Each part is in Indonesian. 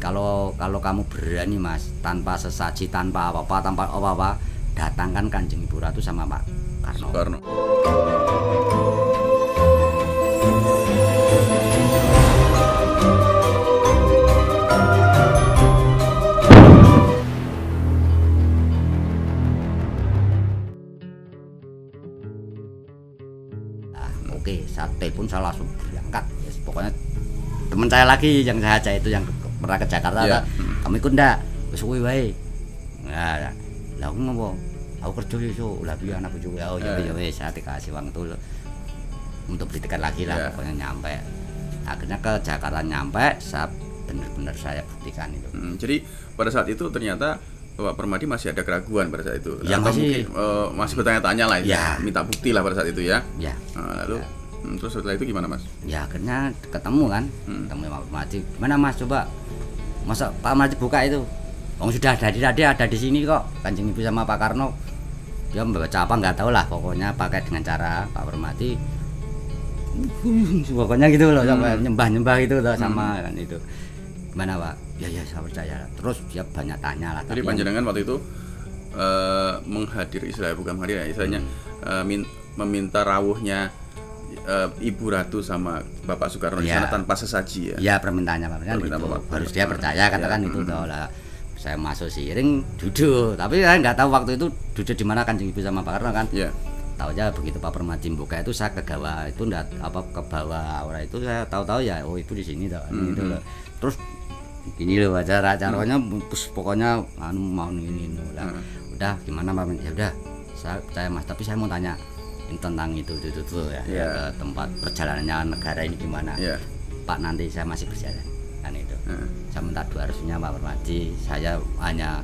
kalau kamu berani Mas, tanpa sesaji, tanpa apa-apa, datangkan Kanjeng Ibu Ratu sama Pak Karno. Soekarno. Oke, saat telepon saya langsung berangkat. Yes, pokoknya teman saya lagi yang saya ajak itu yang pernah ke Jakarta, kamu ikut ndak? Wis kuwi wae. Nah, lah aku ngopo? Aku kerja iso, lah piye anakku juga. Oh ya wis, saya dikasih uang itu untuk beli tiket lagi lah, pokoknya nyampe. Akhirnya ke Jakarta nyampe, saya benar-benar saya buktikan itu. Jadi pada saat itu ternyata Bapak Permadi masih ada keraguan pada saat itu. Ya, masih bertanya-tanya lah ya. Minta bukti lah pada saat itu ya. Ya. Nah, lalu terus setelah itu gimana Mas? Ya akhirnya ketemu kan, ketemu Pak Permadi. Gimana Mas, coba masa Pak Permadi buka itu? Oh sudah ada di sini kok, Kanjeng Ibu sama Pak Karno. Dia membaca apa nggak tahu lah, pokoknya pakai dengan cara Pak Permadi. Pokoknya gitu loh, sampai nyembah gitu loh sama kan itu. Gimana Pak? Ya saya percaya. Terus dia banyak tanya lah. Jadi panjenengan waktu itu menghadiri, istilahnya bukan menghadiri, istilahnya meminta rawuhnya Ibu Ratu sama Bapak Soekarno di sana tanpa sesaji ya. Iya, permintaannya Pak gitu. Harus dia percaya katakan itu toh lah. Saya masuk siring duduk, tapi saya nggak tahu waktu itu duduk di mana Kanjeng Ibu sama Pak Karno kan. Iya. Tahu aja begitu Pak Permadi buka itu saya ke bawah itu ndak apa ke bawah orang itu saya tahu-tahu ya oh Ibu di sini toh gitu loh. Terus gini loh acaranya pokoknya mau ini lah. Udah gimana Pak? Ya udah saya percaya Mas, tapi saya mau tanya tentang itu ya, ke tempat perjalanannya negara ini gimana. Pak, nanti saya masih berjalan kan itu. Saya minta doa restunya Pak Permadi. Saya hanya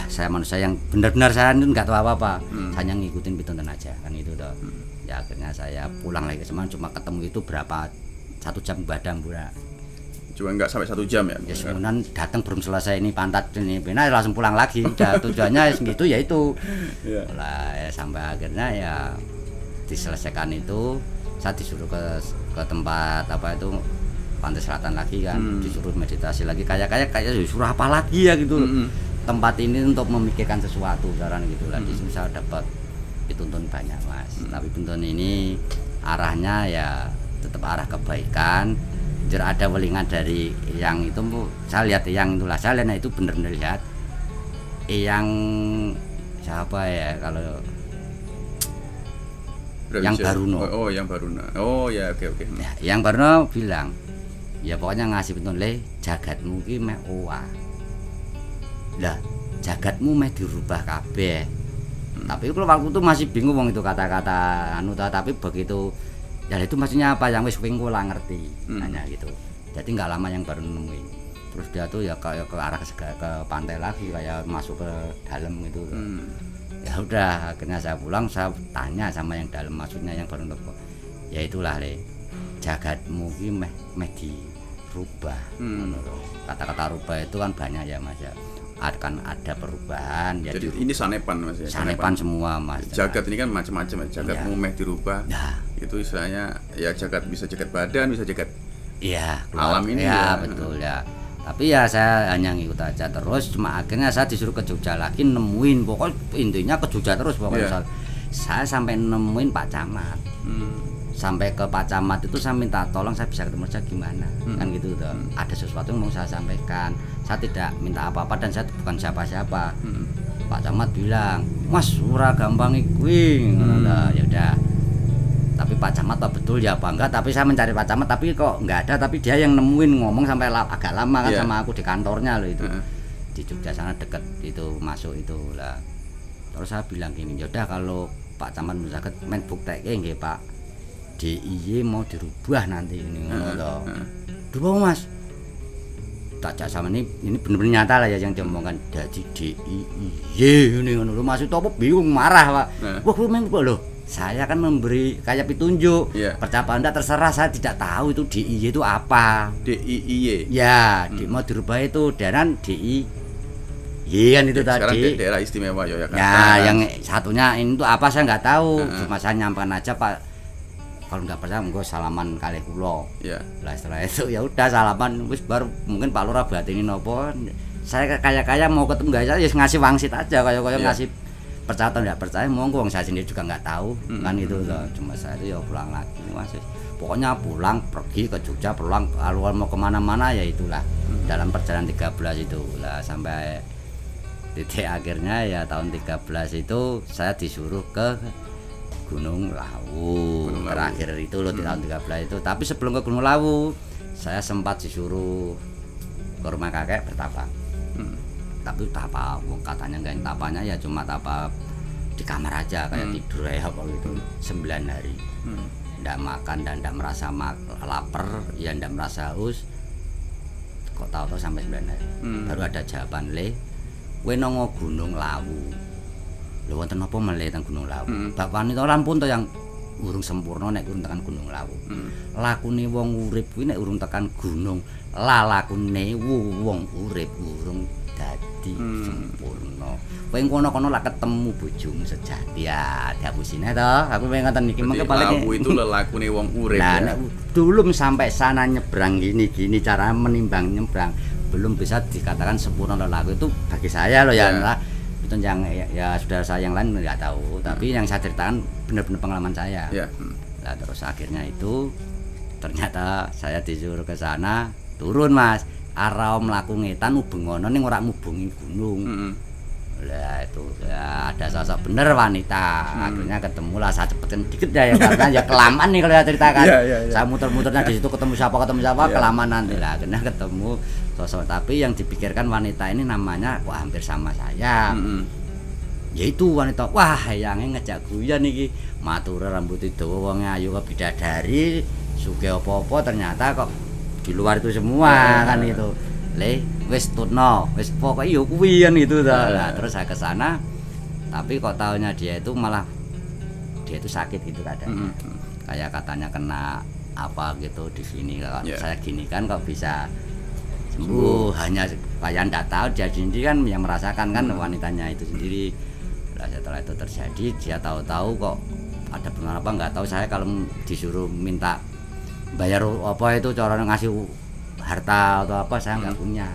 saya manusia yang benar-benar saya itu nggak tahu apa-apa. Saya ngikutin pitungan aja kan itu toh. Ya akhirnya saya pulang lagi ke Semarang, cuma ketemu itu berapa 1 jam badan pura. Cuma nggak sampai 1 jam ya? Ya semuanya datang belum selesai ini pantat ini, benar langsung pulang lagi. Udah tujuannya gitu ya itu. Lah ya, sampai akhirnya ya diselesaikan itu, saya disuruh ke tempat apa itu Pantai Selatan lagi kan, disuruh meditasi lagi kayak disuruh apa lagi ya gitu. Tempat ini untuk memikirkan sesuatu saran gitu lah. Di sini saya dapat dituntun banyak Mas. Tapi tuntun ini arahnya ya tetap arah kebaikan. Ada welingan dari yang itu saya lihat yang itulah saya lihat itu benar-benar lihat yang siapa ya kalau yang Baruno. Oh yang Baruno. Oh ya oke. Ya, yang Baruno bilang ya pokoknya ngasih petunjuk le jagatmu ki meh owah. Lah jagatmu meh dirubah kabeh. Tapi kalau waktu itu masih bingung wong itu kata-kata tapi begitu ya itu maksudnya apa yang wis wing kula ngerti hanya gitu. Jadi nggak lama yang baru nemuin. Terus dia tuh ya kayak ke arah ke pantai lagi kayak masuk ke dalam gitu. Ya udah akhirnya saya pulang saya tanya sama yang dalam maksudnya yang baru nemu. Ya itulah le jagatmu ki meh dirubah. Kata-kata rubah itu kan banyak ya Mas ya. Akan ada perubahan ya. Jadi ini sanepan Mas ya. Sanepan semua Mas. Jagat ini kan macam-macam ya. Jagatmu meh dirubah. Itu istilahnya ya jagat bisa jagat badan, bisa jagat alam ini ya. Betul ya. Tapi ya saya hanya ngikut aja terus, cuma akhirnya saya disuruh ke Jogja lagi nemuin, pokoknya intinya ke Jogja terus pokoknya. Saya sampai nemuin Pak Camat. Sampai ke Pak Camat itu saya minta tolong saya bisa ketemu saja gimana kan gitu toh. Ada sesuatu yang mau saya sampaikan, saya tidak minta apa-apa dan saya bukan siapa-siapa. Pak Camat bilang Mas ora gampang kuwi ya udah. Tapi Pak Camat apa betul ya apa enggak, tapi saya mencari Pak Camat tapi kok enggak ada, tapi dia yang nemuin ngomong sampai agak lama kan sama aku di kantornya loh itu. Di Jogja sana deket itu masuk itu lah. Terus saya bilang gini, yaudah kalau Pak Camat sakit main buktekke nggih Pak. DIY mau dirubah nanti ini ngono to. Dirubah Mas. Tak sama ini bener-bener nyata lah ya yang diomongkan jadi DIY ini ngono. Maksud apa bingung marah Pak. Wah memang loh. Saya kan memberi kayak petunjuk. Percaya Anda terserah, saya tidak tahu itu DIY itu apa. DIY. Ya, mau dirubah itu dan DIY kan itu sekarang tadi. Daerah istimewa Yogyakarta. Ya, yang satunya ini tuh apa saya nggak tahu. Cuma saya nyampaikan aja Pak kalau nggak percaya monggo salaman kalih kula. Ya. Lah setelah itu ya udah salaman wis baru mungkin Pak Lurah batini napa. Saya kaya mau ketemu enggak saya ngasih wangsit aja kaya ngasih percaya atau enggak percaya monggo wong saya sendiri juga enggak tahu kan itu cuma saya itu ya pulang lagi Mas. Pokoknya pulang pergi ke Jogja pulang kalau mau kemana-mana ya itulah dalam perjalanan 13 itu lah sampai titik akhirnya ya tahun 13 itu saya disuruh ke Gunung Lawu. Terakhir itu loh di tahun 13 itu. Tapi sebelum ke Gunung Lawu saya sempat disuruh ke rumah kakek bertapa. Tapi tapa katanya enggak tapanya ya cuma tapa di kamar aja kayak tidur ya apa gitu 9 hari. Ndak makan dan ndak merasa lapar ya ndak merasa haus. Kok tahu-tahu sampai 9 hari. Baru ada jawaban kowe nang Gunung Lawu. Lho wonten apa melih teng Gunung Lawu? Bab wanita lampun to yang urung sempurna nek urung tekan Gunung Lawu. Lakune wong urip kuwi nek urung tekan gunung, lakune wong urip urung dadi sempurna. Kowe kono-kono lak ketemu bojomu sejati ya, diapusine to. Aku pengen ngoten iki mengke paling Lawu itu lelakune wong urip. Nah, nek belum sampai sana nyebrang gini cara menimbang nyebrang belum bisa dikatakan sempurna lelaku itu bagi saya loh ya. Itu yang ya saudara saya yang lain nggak tahu, tapi yang saya ceritakan benar-benar pengalaman saya. Nah, terus akhirnya itu ternyata saya disuruh ke sana turun Mas, arah mlaku ngetan ubengono ning ora mubungi gunung. Lah itu ya, ada sosok bener wanita. Akhirnya ketemu lah saya cepetkan dikit ya karena ya kelamaan nih kalau saya ceritakan. Saya muter-muternya di situ ketemu siapa kelamaan nanti lah. Akhirnya ketemu sosok tapi yang dipikirkan wanita ini namanya kok hampir sama saya. Yaitu wanita wah hayangnya ngejak guyon iki. Matur rambut dawa wong ayu kok bidadari, sugih apa-apa ternyata kok di luar itu semua kan itu. Wis tutno, wis pokoke yo kuwi kan itu Nah, terus saya ke sana. Tapi kok taunya dia itu malah dia itu sakit gitu katanya. Kayak katanya kena apa gitu di sini kalau saya gini kan kok bisa sembuh. Hanya kayak ndak tahu dia sendiri kan yang merasakan kan wanitanya itu sendiri. Nah, setelah itu terjadi dia tahu-tahu kok ada benar apa nggak tahu saya kalau disuruh minta bayar apa itu cara ngasih harta atau apa saya nggak punya.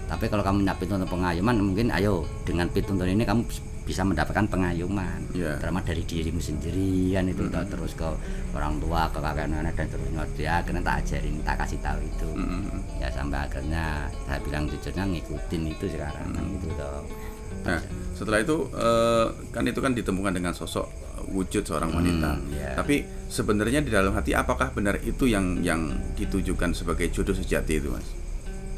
Tapi kalau kamu punya pituntun pengayuman mungkin ayo dengan pituntun ini kamu bisa mendapatkan pengayuman. Terutama dari dirimu sendiri kan itu terus ke orang tua, ke kakek nenek dan seterusnya. Dia akhirnya tak ajarin, tak kasih tahu itu. Ya sampai akhirnya saya bilang jujurnya ngikutin itu sekarang kan gitu toh. Nah, setelah itu kan itu kan ditemukan dengan sosok wujud seorang wanita. Tapi sebenarnya di dalam hati apakah benar itu yang ditujukan sebagai jodoh sejati itu, Mas?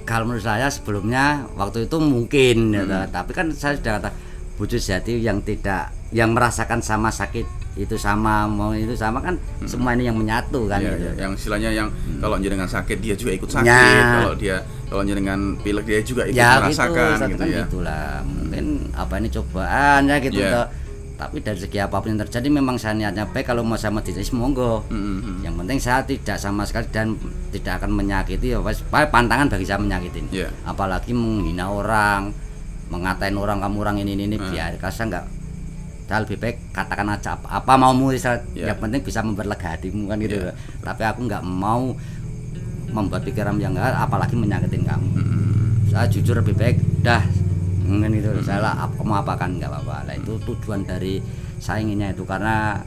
Kalau menurut saya sebelumnya waktu itu mungkin tapi kan saya sudah kata wujud sejati yang tidak yang merasakan sama sakit itu sama mau itu sama kan semua ini yang menyatu kan gitu. Yang istilahnya yang kalau jenengan sakit dia juga ikut sakit, kalau jenengan pilek dia juga ikut merasakan gitu ya. Itulah mungkin apa ini cobaan ya gitu toh. Tapi dari segi apapun yang terjadi memang saya niatnya baik kalau mau sama diri monggo. Yang penting saya tidak sama sekali dan tidak akan menyakiti ya pantangan bagi saya menyakitin. Apalagi menghina orang, mengatain orang kamu orang ini biar saya enggak saya lebih baik katakan aja apa maumu yang penting bisa memperlega hatimu kan gitu. Tapi aku nggak mau membuat pikiran yang enggak apalagi menyakitin kamu. Saya jujur lebih baik dah mungkin itu saya mau apakan nggak apa-apa lah itu tujuan dari saya inginnya itu karena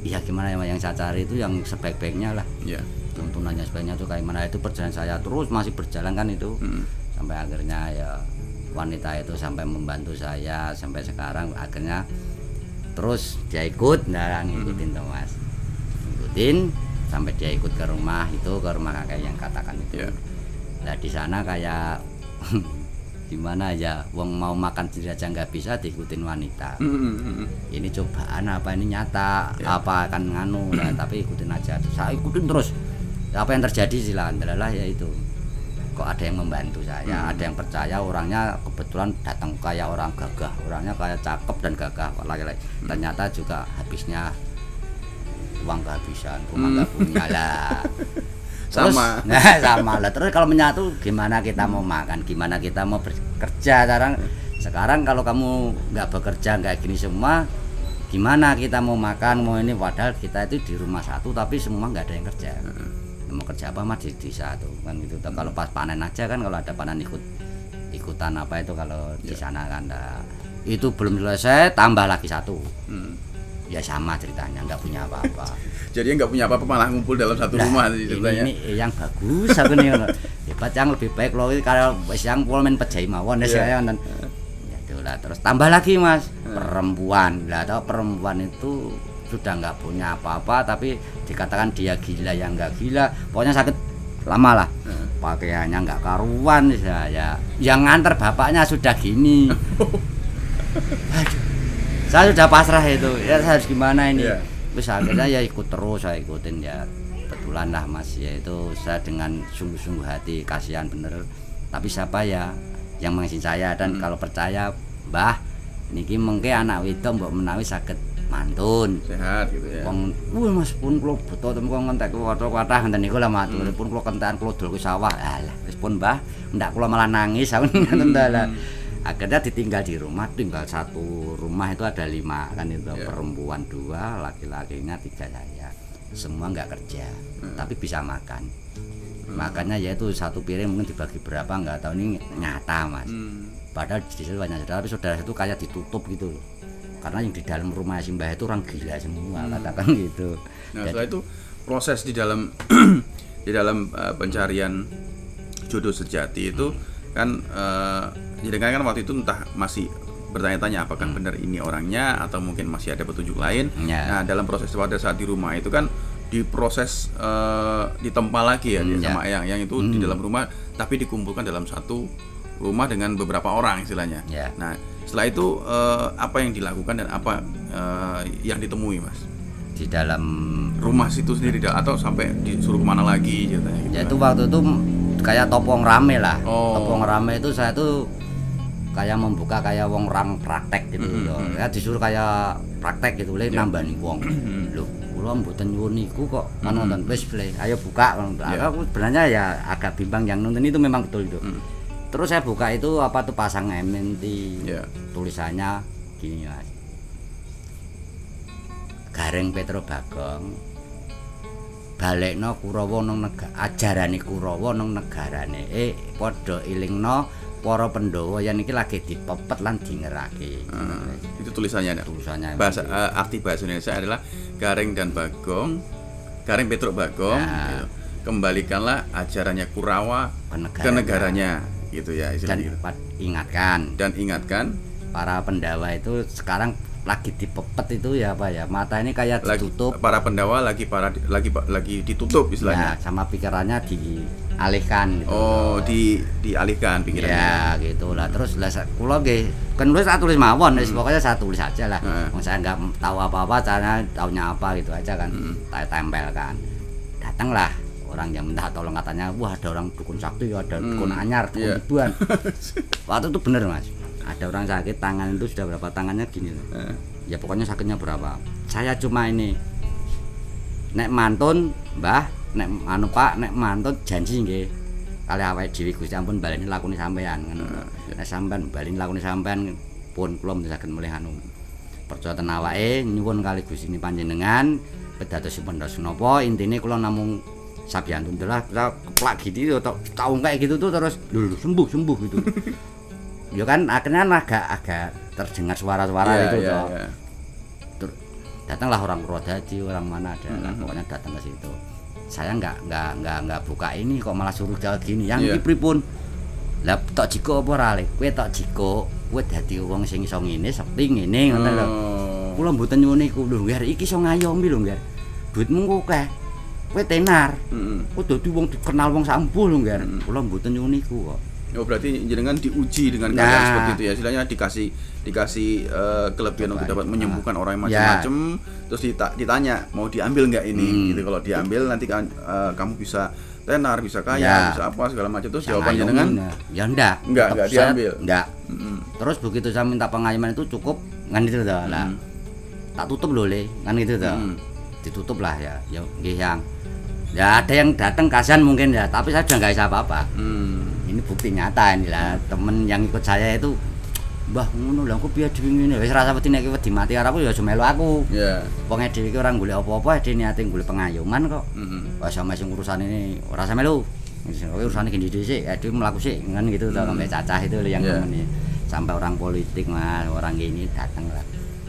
ya gimana ya yang saya cari itu yang sebaik-baiknya lah tuntunannya sebaiknya itu kayak mana itu perjalanan saya terus masih berjalan kan itu sampai akhirnya ya wanita itu sampai membantu saya sampai sekarang akhirnya terus dia ikut ngikutin tuh Mas ngikutin sampai dia ikut ke rumah kakek yang katakan itu nah di sana kayak gimana ya wong mau makan sendiri aja nggak bisa diikutin wanita. Ini cobaan apa ini nyata apa akan nganu nah, tapi ikutin aja saya ikutin terus apa yang terjadi silakan adalah ya itu kok ada yang membantu saya ada yang percaya orangnya kebetulan datang kayak orang gagah orangnya kayak cakep dan gagah laki-laki ternyata juga habisnya uang kehabisan rumah nggak punya lah. Terus, sama lah. Terus kalau menyatu gimana kita mau makan, gimana kita mau bekerja sekarang kalau kamu nggak bekerja nggak gini semua, gimana kita mau makan mau ini, padahal kita itu di rumah satu tapi semua nggak ada yang kerja. Mau kerja apa mah di desa tuh kan gitu. Kalau pas panen aja kan, kalau ada panen ikutan apa itu kalau di sana kan itu belum selesai tambah lagi satu. Ya sama ceritanya, nggak punya apa-apa. Jadi nggak punya apa-apa malah ngumpul dalam satu rumah ceritanya. Ini yang bagus aku nih. Hebat, yang lebih baik loh kalau yang polmen pejai mawon saya dan ya itulah. Terus tambah lagi Mas, perempuan. Lah tahu perempuan itu sudah nggak punya apa-apa tapi dikatakan dia gila, yang nggak gila pokoknya sakit lama lah. Pakaiannya nggak karuan saya. Yang nganter bapaknya sudah gini. Aduh, saya sudah pasrah itu. Ya saya harus gimana ini? Terus akhirnya ya ikut terus, saya ikutin ya. Kebetulan lah Mas, ya itu saya dengan sungguh-sungguh hati, kasihan bener. Tapi siapa ya yang mengisi saya, dan kalau percaya Mbah niki mengke anak wedok mbok menawi saged mantun sehat gitu ya. Wong Mas pun kula buta temu ngentek kuwata-kuwata ngenten niku lah matur pun kula kentekan kula dol ke sawah. Alah wis pun Mbah, ndak kula malah nangis aku ngenten lah. Akhirnya ditinggal di rumah, tinggal satu rumah itu ada 5 kan itu, perempuan 2, laki-lakinya 3 saya. Semua nggak kerja, tapi bisa makan. Makannya yaitu satu piring mungkin dibagi berapa nggak tahu, ini nyata Mas. Padahal di situ banyak saudara, tapi saudara itu kayak ditutup gitu loh. Karena yang di dalam rumah Simbah itu orang gila semua, katakan gitu. Nah, setelah itu proses di dalam di dalam pencarian jodoh sejati itu kan jadi kan waktu itu entah masih bertanya-tanya apakah benar ini orangnya atau mungkin masih ada petunjuk lain. Nah, dalam proses pada saat di rumah itu kan diproses ditempa lagi ya sama yang itu di dalam rumah, tapi dikumpulkan dalam satu rumah dengan beberapa orang istilahnya. Nah, setelah itu apa yang dilakukan dan apa yang ditemui Mas di dalam rumah situ sendiri, atau sampai disuruh kemana lagi ceritanya gitu? Ya itu waktu itu kayak topong rame lah. Topong rame itu saya tuh kayak membuka kayak wong orang praktek gitu loh. Ya disuruh kayak praktek gitu, nambani wong. Loh, kula mboten nyuwun niku kok nonton wis ayo buka. Aku sebenarnya ya agak bimbang, yang nonton itu memang betul itu. Terus saya buka itu apa tuh pasang MNT. Tulisannya gini Mas. Gareng Petro Bagong balekno Kurawa nang ajarane Kurawa nang negarane padha ilingno para Pandhawa yen iki lagi dipepet lan dingerake. Itu tulisannya. Tulisannya. Bahasa arti bahasa Indonesia adalah Gareng dan Bagong, Gareng Petro Bagong, gitu. Kembalikanlah ajarannya Kurawa ke negaranya gitu ya istilahnya. Dan ingatkan para Pandhawa itu sekarang lagi dipepet itu ya apa ya, mata ini kayak ditutup. Para Pandawa lagi ditutup istilahnya. Ya, sama pikirannya dialihkan gitu. Dialihkan pikirannya. Ya, gitulah. Terus lah kula nggih kan saya tulis mawon, pokoknya saya tulis aja lah. Saya nggak tahu apa-apa, caranya taunya apa gitu aja kan. Saya tempelkan. Datanglah orang yang minta tolong, katanya wah ada orang dukun sakti, ada dukun anyar, dukun ribuan. Waktu itu bener Mas. Ada orang sakit tangan itu sudah berapa, tangannya gini loh. Ya pokoknya sakitnya berapa. Saya cuma ini nek mantun Mbah, nek anu Pak, nek mantun janji nggih kali awake dhewe Gusti ampun baleni lakune sampean ngono. Nek sampean baleni lakune sampean pun kula mboten saged mulih anu. Percaya ten awake nyuwun kali Gusti panjenengan pedhatosipun ndos napa, intine kula namung sabiantun telah keplak gitu tau kayak gitu tuh terus sembuh gitu. Ya kan akhirnya agak terdengar suara-suara itu toh. Datanglah orang Purwodadi, orang mana ada lah, pokoknya datang ke situ. Saya nggak buka ini kok malah suruh jalan gini. Yang iki pripun? Lah tok jiko apa ora le? Kowe tok jiko, kowe dadi wong sing iso ngene, sekti ngene ngono lho. Kula mboten nyuwun iku lho, nggih iki iso ngayomi lho, nggih. Duitmu kok akeh. Kowe tenar. Kok dadi wong dikenal wong sampuh lho, nggih. Kula mboten nyuwun iku kok. Oh berarti jenengan diuji dengan keadaan seperti itu ya, istilahnya dikasih kelebihan untuk dapat menyembuhkan orang yang macam-macam, terus ditanya mau diambil nggak ini, gitu. Kalau diambil nanti kan kamu bisa tenar, bisa kaya, bisa apa segala macam. Terus jawaban jenengan ya enggak diambil. Enggak. Terus begitu saya minta pengayaman itu cukup kan itu dah lah. Tak tutup loh le, kan itu dah. Ditutup lah ya nggih yang. Ya ada yang datang kasihan mungkin ya, tapi saya sudah nggak bisa apa-apa. Ini bukti nyata inilah, temen yang ikut saya itu Mbah ngono lha engko piye dhewe ngene wis rasa wedi nek wedi mati karo aku ya aja melu aku. Iya. Wong dhewe iki ora golek apa-apa dhewe niate golek pengayoman kok. Wah sama sing urusan ini ora sampe melu. Oke urusane gini dhisik, dhewe mlaku sik kan gitu to sampai cacah itu yang ini. Sampai orang politik Mas, orang gini datang lah.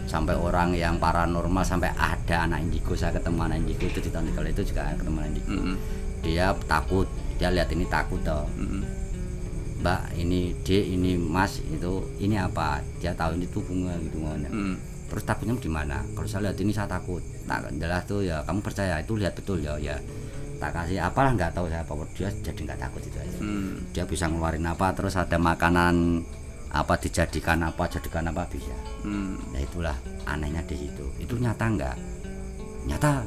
Sampai orang yang paranormal sampai ada anak indigo, saya ketemu anak indigo itu di tahun itu juga ketemu anak indigo. Dia takut, dia lihat ini takut toh. Mbak ini D ini Mas itu ini apa dia tahu ini tuh bunga gitu ngomongnya. Terus takutnya di mana? Kalau saya lihat ini saya takut. Tak jelas tuh ya kamu percaya itu lihat betul ya ya. Tak kasih apalah nggak tahu saya apa dia jadi nggak takut itu aja. Dia bisa ngeluarin apa terus ada makanan apa dijadikan apa jadikan apa bisa. Nah itulah anehnya di situ. Itu nyata nggak? Nyata.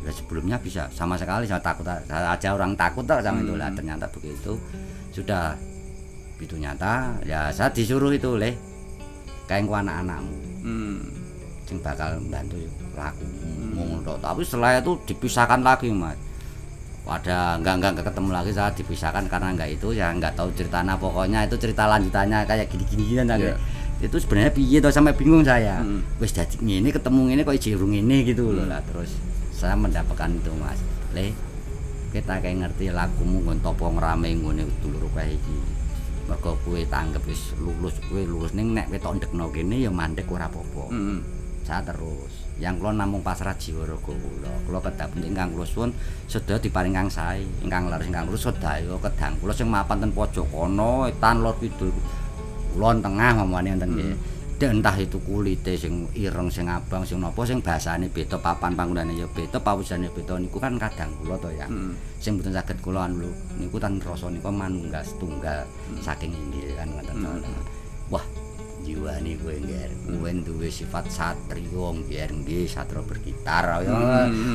Ya sebelumnya bisa sama sekali saya takut saya aja orang takut tak sama itulah ternyata begitu sudah. Itu nyata ya saya disuruh itu leh kayak anak-anakmu sing bakal bantu laku ngono tapi setelah itu dipisahkan lagi Mas ada enggak ketemu lagi saya dipisahkan karena enggak itu ya enggak tahu ceritanya pokoknya itu cerita lanjutannya kayak gini-gini kan itu sebenarnya piye toh sampai bingung saya wis dadi ngene ketemu ngene kok jirung ngene gitu loh lah terus saya mendapatkan itu Mas leh kita kayak ngerti lagumu nggon topo ngrame ngene dulur kae iki mergo kowe tanggep wis lulus ning nek ketok ndekno kene ya mandek ora apa-apa. Saya terus yang kula namung pasrah jiwa raga kula kedap ingkang kula suwun sedaya diparing kang sae ingkang leres ingkang lurus sedaya kedang kula sing mapan ten pojok kono etan lor kidul kulon tengah mamane enten nggih. Entah itu kulite sing ireng sing abang sing napa sing basane beda papan panggonane ya beda pawujane beda niku kan kadang kula to ya sing mboten saged kula anu niku tan rasa niku manunggal setunggal saking inggil kan ngoten wah jiwane kowe ngger kowe duwe sifat satria ngger nggih satria bergitar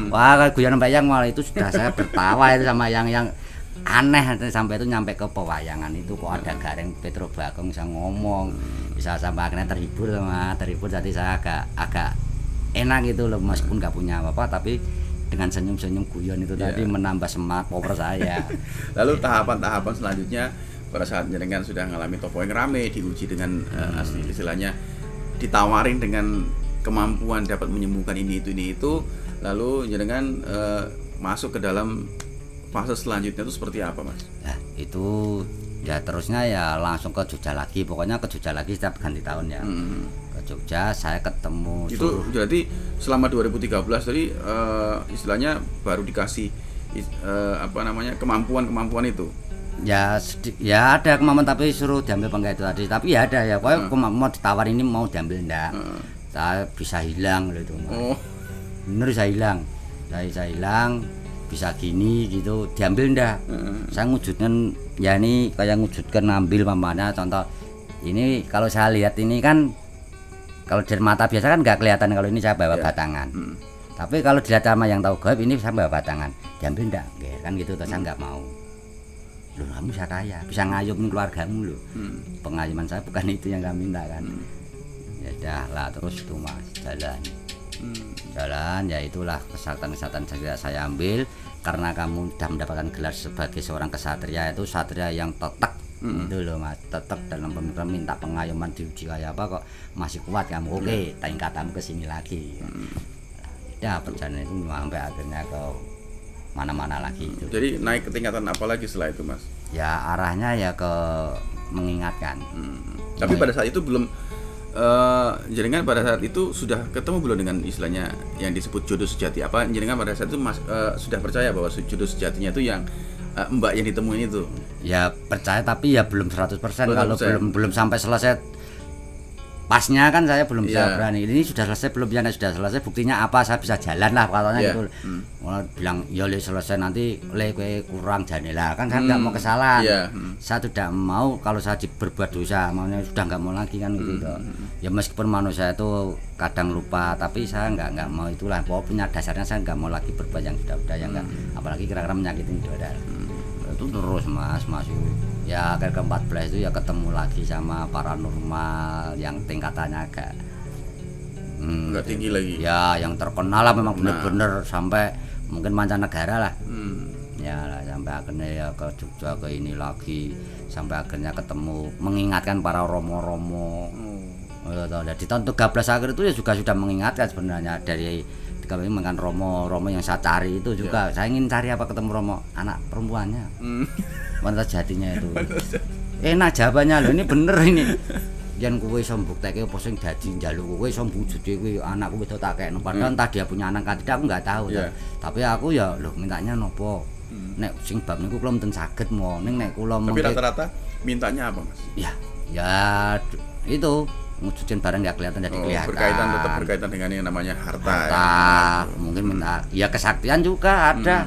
wah guyon bayang malah itu sudah saya bertawa itu sama yang aneh sampai itu nyampe ke pewayangan itu kok ada Gareng Petro Bagong bisa ngomong bisa sampai akhirnya terhibur jadi saya agak enak gitu loh meskipun nggak punya apa-apa tapi dengan senyum-senyum guyon itu tadi menambah semangat power saya. Lalu tahapan-tahapan selanjutnya pada saat jenengan sudah ngalami topo yang rame diuji dengan asli istilahnya ditawarin dengan kemampuan dapat menyembuhkan ini itu lalu jenengan masuk ke dalam fase selanjutnya itu seperti apa Mas? Nah itu ya terusnya ya langsung ke Jogja lagi pokoknya ke Jogja lagi setiap ganti tahun ya ke Jogja saya ketemu itu jadi selama 2013 tadi istilahnya baru dikasih apa namanya kemampuan itu ya ya ada kemampuan tapi suruh diambil apa enggak itu tadi tapi ya ada ya pokoknya mau ditawar ini mau diambil enggak saya bisa hilang loh itu bener saya hilang bisa gini gitu diambil ndak saya ngujudkan ya ini kayak ngujudkan ngambil mamanya contoh ini kalau saya lihat ini kan kalau dari mata biasa kan nggak kelihatan kalau ini saya bawa batangan tapi kalau dilihat sama yang tahu gaib ini saya bawa batangan diambil ndak kan gitu terus saya nggak mau loh kamu bisa kaya bisa ngayumin keluargamu loh pengayoman saya bukan itu yang kamu minta kan ya dah lah terus itu Mas jalan ya itulah kesehatan saya ambil karena kamu sudah mendapatkan gelar sebagai seorang kesatria itu satria yang tetek itu loh Mas tetek dalam pemikiran minta pengayoman diuji kayak apa kok masih kuat kamu oke tingkatanmu ke sini lagi ya perjalanan itu sampai akhirnya ke mana-mana lagi itu. Jadi naik ke tingkatan apa lagi setelah itu Mas? Ya arahnya ya ke mengingatkan tapi pada saat itu belum jenengan pada saat itu sudah ketemu belum dengan istilahnya yang disebut jodoh sejati apa jenengan pada saat itu sudah percaya bahwa jodoh sejatinya itu yang mbak yang ditemuin itu ya percaya tapi ya belum 100% kalau belum sampai selesai pasnya kan saya belum bisa berani ini sudah selesai belum ya sudah selesai buktinya apa saya bisa jalan lah katanya gitu bilang ya selesai nanti kowe kurang janela kan saya nggak mau kesalahan saya tidak mau kalau saya berbuat dosa maunya sudah nggak mau lagi kan gitu ya meskipun manusia itu kadang lupa tapi saya nggak mau itulah pokoknya dasarnya saya nggak mau lagi berbuat yang sudah yang enggak apalagi kira-kira menyakitin saudara itu terus Mas ya akhir ke-14 itu ya ketemu lagi sama paranormal yang tingkatannya agak nggak tinggi lagi ya yang terkenal lah memang bener-bener sampai mungkin mancanegara lah ya lah sampai akhirnya ya ke Jogja ke ini lagi sampai akhirnya ketemu mengingatkan para romo-romo Jadi tahun 13 akhir itu ya juga sudah mengingatkan sebenarnya dari kami makan Romo yang saya cari itu juga saya ingin cari apa ketemu Romo anak perempuannya. Wanita jatinya itu. Enak jawabannya loh, ini bener ini. Yen kowe iso mbuktekke apa sing dadi njaluk kowe iso wujudke kowe anakku wis tak kekno. Padahal entah dia punya anak kan tidak, aku enggak tahu. Tapi aku ya lho mintanya nopo. Nek sing bab niku kula mboten saged mo. Ning nek kula Tapi rata-rata mintanya apa, Mas? Ya itu wujudin barang enggak kelihatan jadi kelihatan. Tetap berkaitan dengan yang namanya harta. Mungkin minta ya kesaktian juga ada.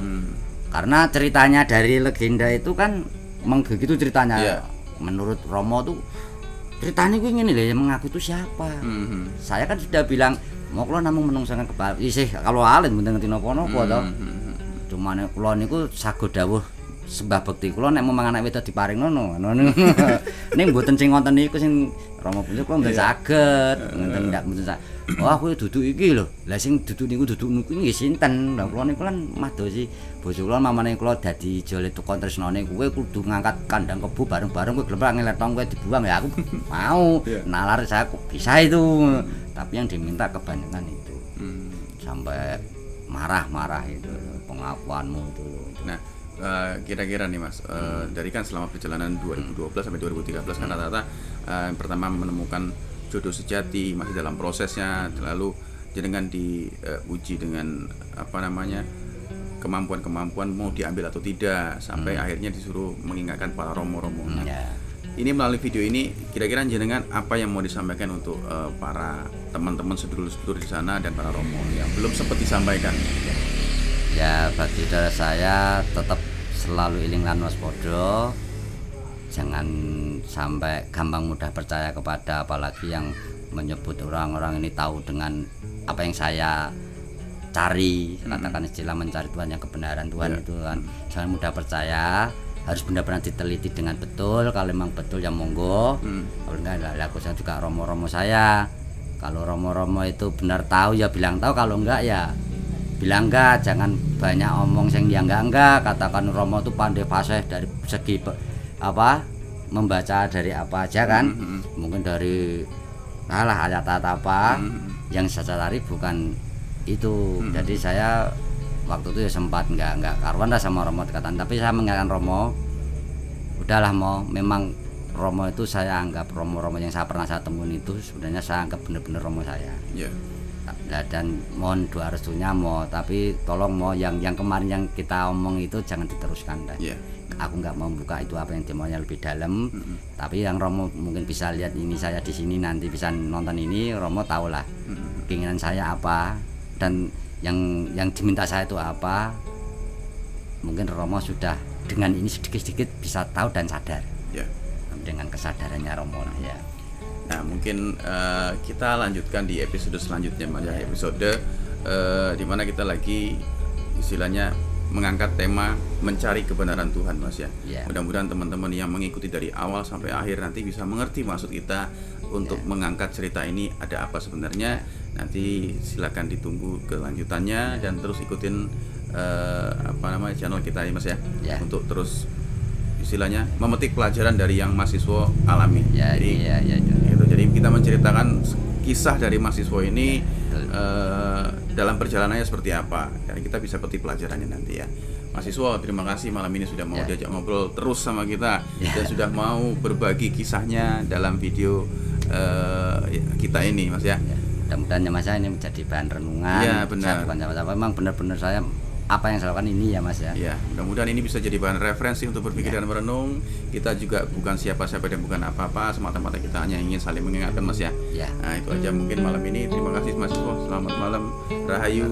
Karena ceritanya dari legenda itu kan memang begitu ceritanya. Menurut Romo tuh ceritanya gue ngene lho, yang mengaku itu siapa? Saya kan sudah bilang mau kula namung menungsangan kepala isih kalau alit mboten ngerti napa-napa to. Cuman kula niku sago dawuh sembah bekti kula nek memang anak wedok diparingno ngono. Ning mboten sing wonten niku sing Romo punya kula mboten saged, ngenten ndak mboten saged. Wah kowe duduk iki lho. Lah sing duduk niku nggih sinten? Lah kula niku kan madosi bojo kula mamane kula dadi jole tukon tresnane kowe kudu ngangkat kandang kebu bareng-bareng kowe gelem ngeletong kowe dibuang ya aku mau. Nalar saya kok bisa itu. Tapi yang diminta kebanyakan itu. Sampai marah-marah itu pengakuanmu itu. Nah, kira-kira nih Mas, dari kan selama perjalanan 2012 sampai 2013 kan rata-rata yang pertama menemukan jodoh sejati, masih dalam prosesnya, lalu jenengan diuji dengan apa namanya kemampuan-kemampuan mau diambil atau tidak, sampai akhirnya disuruh mengingatkan para romo-romo. Nah, ini melalui video ini kira-kira jenengan apa yang mau disampaikan untuk para teman-teman sedulur-sedulur di sana dan para romo yang belum sempat disampaikan? Ya bagi saya tetap selalu iling lan waspada. Jangan sampai gampang mudah percaya kepada apalagi yang menyebut orang-orang ini tahu dengan apa yang saya cari, katakan istilah mencari Tuhan yang kebenaran Tuhan itu kan. Jangan mudah percaya, harus benar-benar diteliti dengan betul. Kalau memang betul ya monggo. Kalau enggak aku juga romo-romo saya. Kalau romo-romo itu benar tahu ya bilang tahu, kalau enggak ya bilang enggak. Jangan banyak omong sing dia enggak. Katakan romo itu pandai fasih dari segi apa membaca dari apa aja kan, mungkin dari ayat-ayat apa yang saya cari bukan itu. Jadi saya waktu itu ya sempat enggak karuan dah sama Romo dikatakan, tapi saya mengingatkan Romo, udahlah mau memang Romo itu saya anggap Romo-Romo yang saya pernah temuin itu sebenarnya saya anggap benar-benar Romo saya. Dan mohon doa restunya mau, tapi tolong mau yang kemarin yang kita omong itu jangan diteruskan dah. Aku nggak mau buka itu apa yang demaunya lebih dalam. Tapi yang Romo mungkin bisa lihat ini saya di sini nanti bisa nonton ini, Romo tahulah keinginan saya apa dan yang diminta saya itu apa. Mungkin Romo sudah dengan ini sedikit-sedikit bisa tahu dan sadar. Dengan kesadarannya Romo ya. Nah mungkin kita lanjutkan di episode selanjutnya Mas ya, episode dimana kita lagi istilahnya mengangkat tema mencari kebenaran Tuhan Mas ya. Mudah-mudahan teman-teman yang mengikuti dari awal sampai akhir nanti bisa mengerti maksud kita untuk mengangkat cerita ini ada apa sebenarnya. Nanti silakan ditunggu kelanjutannya dan terus ikutin channel kita ini Mas ya. Untuk terus istilahnya memetik pelajaran dari yang mahasiswa alami. Jadi kita menceritakan kisah dari mahasiswa ini dalam perjalanannya seperti apa, dan kita bisa petik pelajarannya nanti ya. Mahasiswa, terima kasih malam ini sudah mau diajak ngobrol terus sama kita dan sudah mau berbagi kisahnya dalam video kita ini Mas ya. Mudah-mudahan Mas ini menjadi bahan renungan. Benar. Memang benar-benar saya apa yang saya lakukan ini ya Mas ya. Mudah-mudahan ini bisa jadi bahan referensi untuk berpikir dan merenung. Kita juga bukan siapa-siapa dan bukan apa-apa, semata-mata kita hanya ingin saling mengingatkan Mas ya. Nah itu aja mungkin malam ini. Terima kasih mahasiswa. Selamat malam. Rahayu.